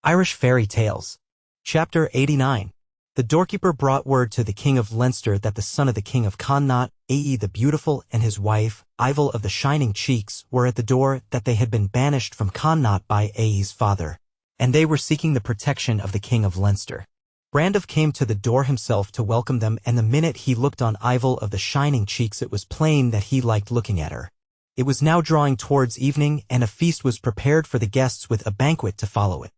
Irish Fairy Tales. Chapter 89. The doorkeeper brought word to the King of Leinster that the son of the King of Connaught, A.E. the Beautiful, and his wife, Ivel of the Shining Cheeks, were at the door, that they had been banished from Connaught by A.E.'s father, and they were seeking the protection of the King of Leinster. Brandon came to the door himself to welcome them, and the minute he looked on Ivel of the Shining Cheeks it was plain that he liked looking at her. It was now drawing towards evening, and a feast was prepared for the guests with a banquet to follow it.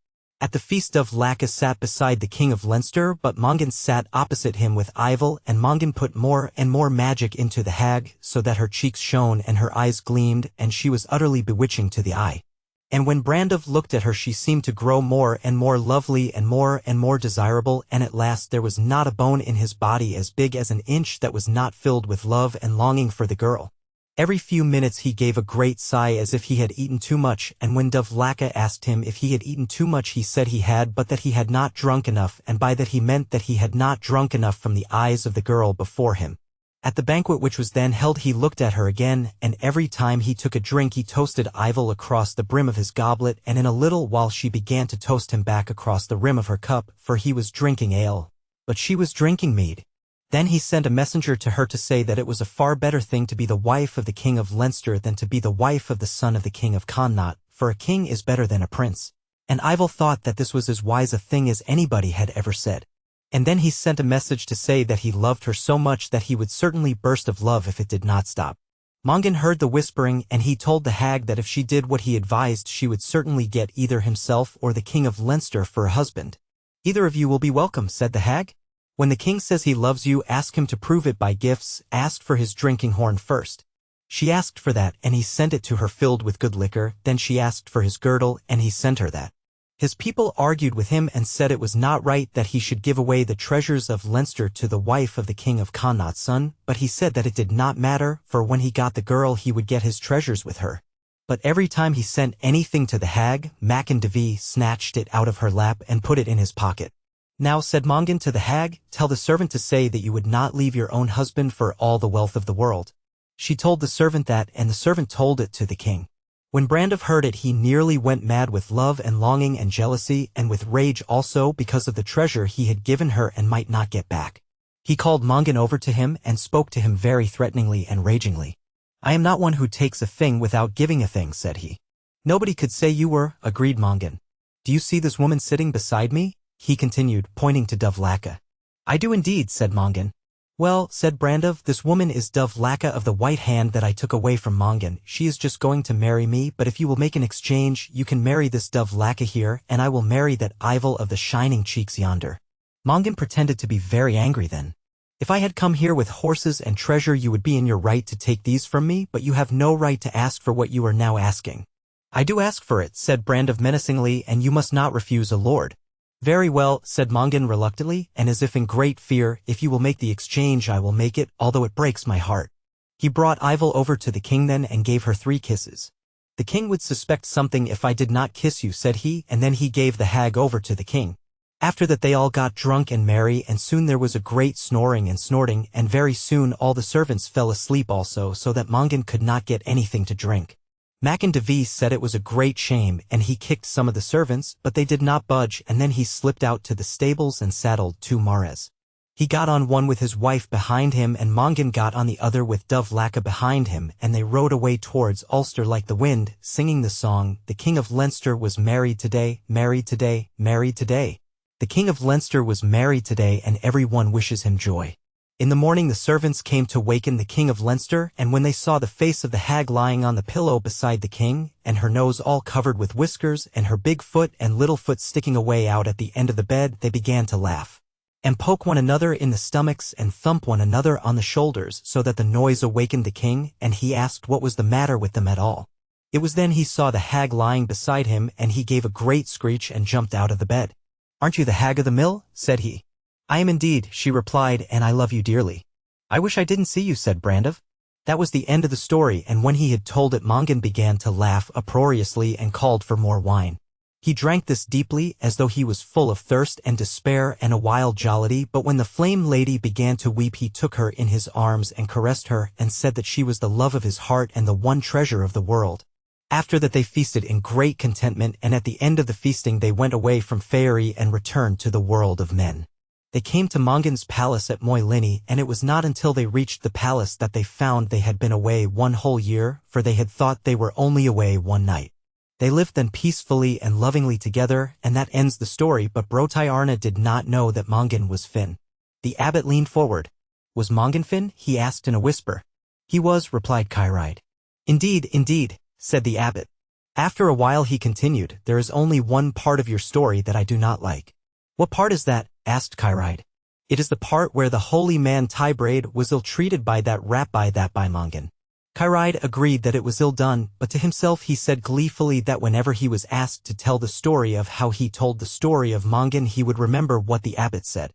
At the feast Dubh Lacca sat beside the King of Leinster, but Mongan sat opposite him with Ivel, and Mongan put more and more magic into the hag, so that her cheeks shone and her eyes gleamed, and she was utterly bewitching to the eye. And when Brandon looked at her she seemed to grow more and more lovely and more desirable, and at last there was not a bone in his body as big as an inch that was not filled with love and longing for the girl. Every few minutes he gave a great sigh as if he had eaten too much, and when Dubh Lacca asked him if he had eaten too much he said he had, but that he had not drunk enough, and by that he meant that he had not drunk enough from the eyes of the girl before him. At the banquet which was then held he looked at her again, and every time he took a drink he toasted Ivel across the brim of his goblet, and in a little while she began to toast him back across the rim of her cup, for he was drinking ale, but she was drinking mead. Then he sent a messenger to her to say that it was a far better thing to be the wife of the King of Leinster than to be the wife of the son of the King of Connaught, for a king is better than a prince. And Ivel thought that this was as wise a thing as anybody had ever said. And then he sent a message to say that he loved her so much that he would certainly burst of love if it did not stop. Mongan heard the whispering, and he told the hag that if she did what he advised she would certainly get either himself or the King of Leinster for a husband. "Either of you will be welcome," said the hag. "When the king says he loves you, ask him to prove it by gifts. Ask for his drinking horn first." She asked for that, and he sent it to her filled with good liquor. Then she asked for his girdle, and he sent her that. His people argued with him and said it was not right that he should give away the treasures of Leinster to the wife of the King of Connaught's son, but he said that it did not matter, for when he got the girl he would get his treasures with her. But every time he sent anything to the hag, Mackin Davy snatched it out of her lap and put it in his pocket. "Now," said Mongan to the hag, "tell the servant to say that you would not leave your own husband for all the wealth of the world." She told the servant that, and the servant told it to the king. When Brandon heard it he nearly went mad with love and longing and jealousy, and with rage also because of the treasure he had given her and might not get back. He called Mongan over to him and spoke to him very threateningly and ragingly. "I am not one who takes a thing without giving a thing," said he. "Nobody could say you were," agreed Mongan. "Do you see this woman sitting beside me?" he continued, pointing to Dubh Lacca. "I do indeed," said Mongan. "Well," said Brandon, "this woman is Dubh Lacca of the White Hand that I took away from Mongan. She is just going to marry me, but if you will make an exchange, you can marry this Dubh Lacca here, and I will marry that Ivel of the Shining Cheeks yonder." Mongan pretended to be very angry then. "If I had come here with horses and treasure you would be in your right to take these from me, but you have no right to ask for what you are now asking." "I do ask for it," said Brandon menacingly, "and you must not refuse a lord." "Very well," said Mongan reluctantly, and as if in great fear, "if you will make the exchange I will make it, although it breaks my heart." He brought Ivel over to the king then and gave her 3 kisses. "The king would suspect something if I did not kiss you," said he, and then he gave the hag over to the king. After that they all got drunk and merry, and soon there was a great snoring and snorting, and very soon all the servants fell asleep also, so that Mongan could not get anything to drink. Mackin Davy said it was a great shame, and he kicked some of the servants, but they did not budge, and then he slipped out to the stables and saddled 2 mares. He got on one with his wife behind him, and Mongan got on the other with Dubh Lacca behind him, and they rode away towards Ulster like the wind, singing the song, "The King of Leinster was married today, married today, married today. The King of Leinster was married today, and every one wishes him joy." In the morning the servants came to waken the King of Leinster, and when they saw the face of the hag lying on the pillow beside the king, and her nose all covered with whiskers, and her big foot and little foot sticking away out at the end of the bed, they began to laugh, and poke one another in the stomachs, and thump one another on the shoulders, so that the noise awakened the king, and he asked what was the matter with them at all. It was then he saw the hag lying beside him, and he gave a great screech and jumped out of the bed. "Aren't you the hag of the mill?" said he. "I am indeed," she replied, "and I love you dearly." "I wish I didn't see you," said Brandon. That was the end of the story, and when he had told it Mongan began to laugh uproariously and called for more wine. He drank this deeply, as though he was full of thirst and despair and a wild jollity, but when the flame lady began to weep he took her in his arms and caressed her, and said that she was the love of his heart and the one treasure of the world. After that they feasted in great contentment, and at the end of the feasting they went away from Fairy and returned to the world of men. They came to Mongan's palace at Moylini, and it was not until they reached the palace that they found they had been away 1 whole year, for they had thought they were only away 1 night. They lived then peacefully and lovingly together, and that ends the story. But Brotiarna did not know that Mongan was Finn. The abbot leaned forward. "Was Mongan Finn?" he asked in a whisper. "He was," replied Kyride. "Indeed, indeed," said the abbot. After a while he continued, "There is only one part of your story that I do not like." "What part is that?" asked Kyride. "It is the part where the holy man Tybraid was ill-treated by that rabbi by Mongan." Kyride agreed that it was ill done, but to himself he said gleefully that whenever he was asked to tell the story of how he told the story of Mongan he would remember what the abbot said.